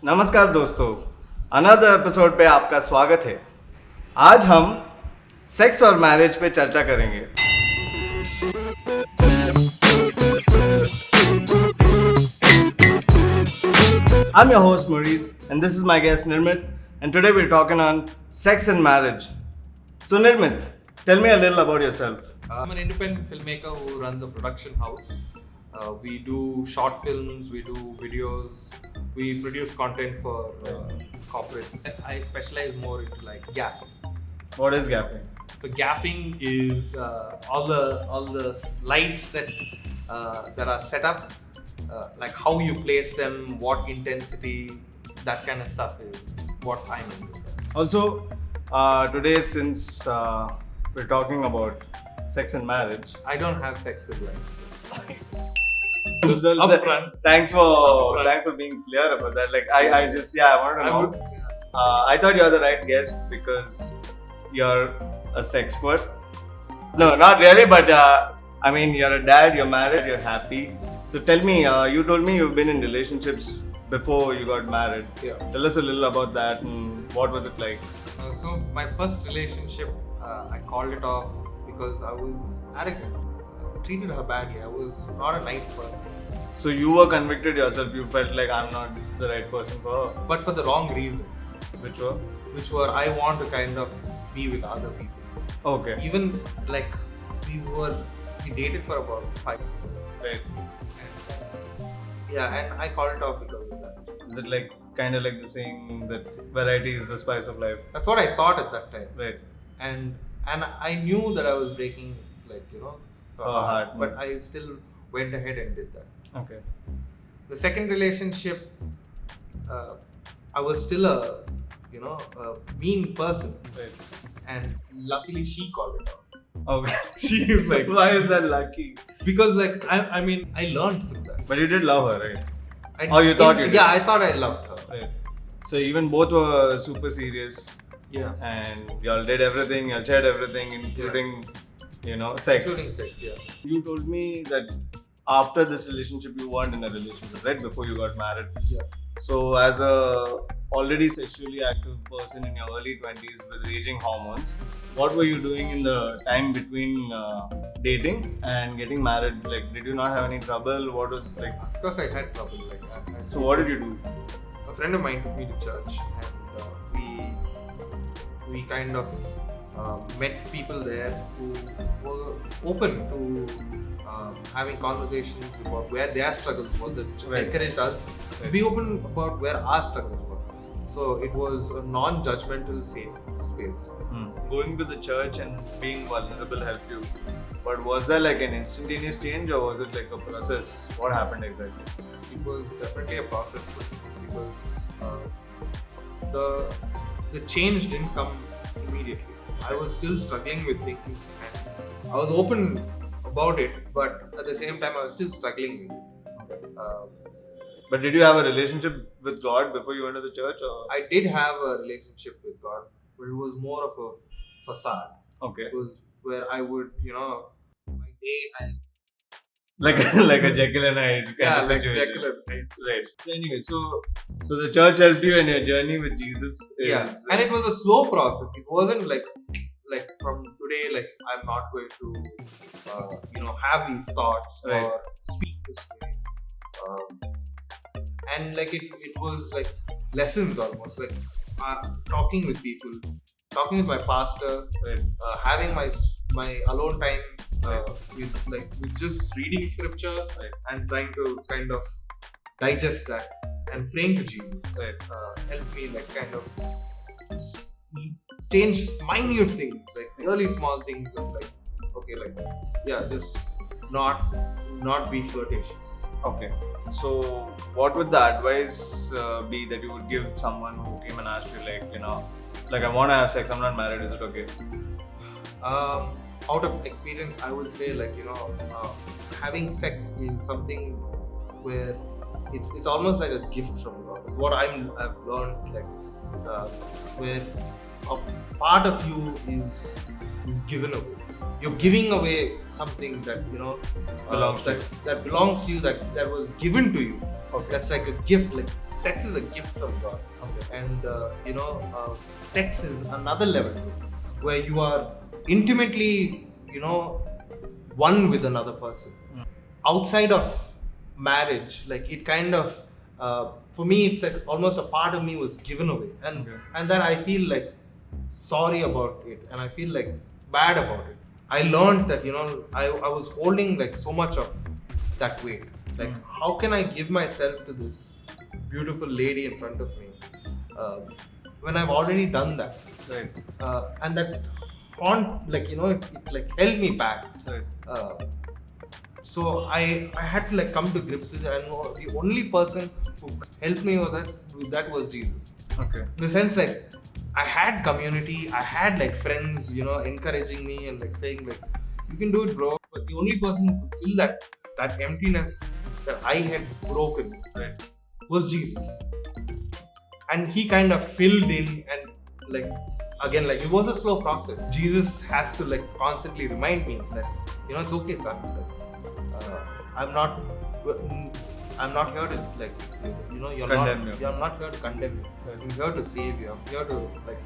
नमस्कार दोस्तों, another episode पे आपका स्वागत है। आज हम सेक्स और मैरिज पे चर्चा करेंगे। I'm your host Maurice and this is my guest Nirmit, and today we're talking on sex and marriage. So Nirmit, tell me a little about yourself. I'm an independent filmmaker who runs a production house. We do short films, we do videos, we produce content for corporates. I specialize more into like gaffing. What is gapping? So gaffing is all the lights that are set up, like how you place them, what intensity, that kind of stuff is what I'm into. Also, today since we're talking about sex and marriage, I don't have sex with lights. Thanks for being clear about that. Like I wanted to know. I thought you're the right guest because you're a sexpert. No, not really, but I mean, you're a dad, you're married, you're happy. So tell me, you told me you've been in relationships before you got married. Yeah. Tell us a little about that and what was it like? So my first relationship, I called it off because I was arrogant. I treated her badly. I was not a nice person. So you were convicted yourself. You felt like I'm not the right person for her. But for the wrong reasons. Which were? Which were I want to kind of be with other people. Okay. Even like we dated for about 5 months. Right. And I called it off because of that. Is it like kind of like the saying that variety is the spice of life? That's what I thought at that time. Right. And I knew that I was breaking her heart. But I still went ahead and did that. Okay. The second relationship, I was still a mean person. Right. And luckily she called it off. Okay. She was like, why is that lucky? Because I learned through that. But you did love her, right? You did? Yeah, I thought I loved her. Right. So even both were super serious. Yeah. And y'all did everything, y'all shared everything, including, sex. Including sex, yeah. You told me that after this relationship, you weren't in a relationship, right? Before you got married. Yeah. So as a already sexually active person in your early 20s with raging hormones, what were you doing in the time between dating and getting married? Like, did you not have any trouble? What was like? Of course, I had trouble. So what did you do? A friend of mine took me to church, and we kind of met people there who were open to having conversations about where their struggles were. That encouraged us to be open about where our struggles were. So it was a non-judgmental, safe space. Going to the church and being vulnerable helped you. But was there like an instantaneous change, or was it like a process? What happened exactly? It was definitely a process because the change didn't come immediately. I was still struggling with things, and I was open about it, but at the same time I was still struggling with it. But did you have a relationship with God before you went to the church? Or? I did have a relationship with God, but it was more of a facade. Okay. It was where I would, my day like a Jekyll and Hyde kind of situation. Jekyll and Hyde. Right. So anyway, so the church helped you in your journey with Jesus. And it was a slow process. It wasn't like from today, like I'm not going to, have these thoughts or speak this way. And like it was like lessons almost, like talking with people, talking with my pastor, having my alone time with just reading scripture and trying to kind of digest that and praying to Jesus helped me like kind of change minute things, like really small things of like just not be flirtatious. Okay. So what would the advice be that you would give someone who came and asked you like I want to have sex, I'm not married, is it okay? Out of experience, I would say having sex is something where it's almost like a gift from God. It's what I've learned, where a part of you is given away. You're giving away something that Belongs to you. that belongs to you, that was given to you. Okay. That's like a gift. Like sex is a gift from God, Okay. and sex is another level where you are intimately one with another person. Outside of marriage, like it kind of for me, it's like almost a part of me was given away, and then I feel like sorry about it, and I feel like bad about it. I learned that I was holding like so much of that weight. Like how can I give myself to this beautiful lady in front of me when I've already done that? Right. And that it like held me back. Right. So I had to like come to grips with it. I know the only person who helped me with that was Jesus. Okay. In the sense, like, I had community, I had like friends, encouraging me and like saying like, you can do it, bro. But the only person who could fill that emptiness that I had broken was Jesus. And he kind of filled in, and like again, like it was a slow process. Jesus has to like constantly remind me that it's okay, son. Like, I'm not here to like you're Condemn you. You're not here to condemn you. I'm here to save you. I'm here to like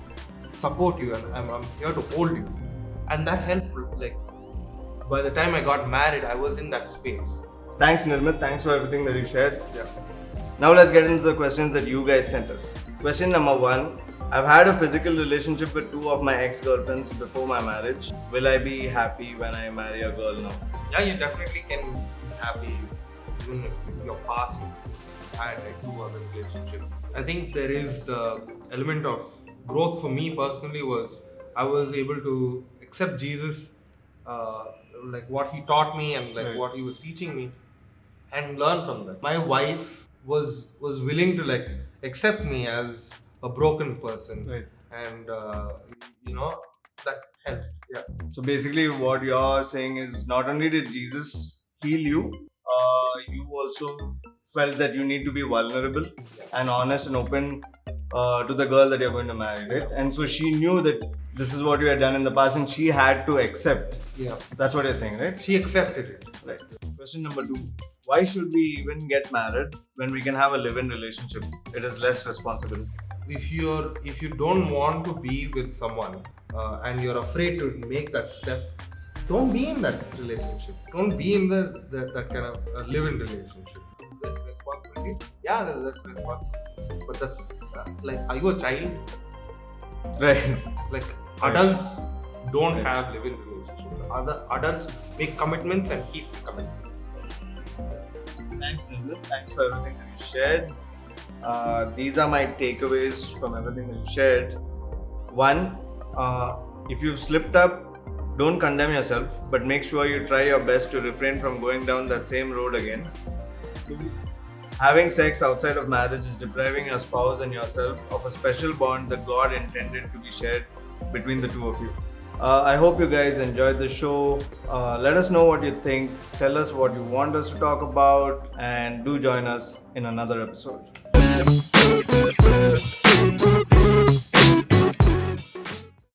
support you, and I'm here to hold you. And that helped. Like by the time I got married, I was in that space. Thanks, Nirmit. Thanks for everything that you shared. Now let's get into the questions that you guys sent us. Question number 1. I've had a physical relationship with 2 of my ex-girlfriends before my marriage. Will I be happy when I marry a girl now? Yeah, you definitely can be happy even if your past had like 2 other relationships. I think there is the element of growth for me personally was I was able to accept Jesus, like what he taught me and like what he was teaching me, and learn from that. My wife was willing to like accept me as a broken person, and that helped. Yeah. So basically, what you're saying is not only did Jesus heal you, you also felt that you need to be vulnerable and honest and open to the girl that you're going to marry, right? And so she knew that this is what you had done in the past, and she had to accept. Yeah. That's what you're saying, right? She accepted it. Right. Question number 2. Why should we even get married when we can have a live-in relationship? It is less responsibility. If you don't want to be with someone and you're afraid to make that step, don't be in that relationship. Don't be in that kind of live-in relationship. Is this responsibility? Yeah, that's responsibility. But that's like, are you a child? Right. Like adults don't have live-in relationships. Other adults make commitments and keep commitments. Thanks, Nirmal. Thanks for everything that you shared. These are my takeaways from everything that you shared. 1, if you've slipped up, don't condemn yourself, but make sure you try your best to refrain from going down that same road again. 2, having sex outside of marriage is depriving your spouse and yourself of a special bond that God intended to be shared between the 2 of you. I hope you guys enjoyed the show. Let us know what you think. Tell us what you want us to talk about, and do join us in another episode.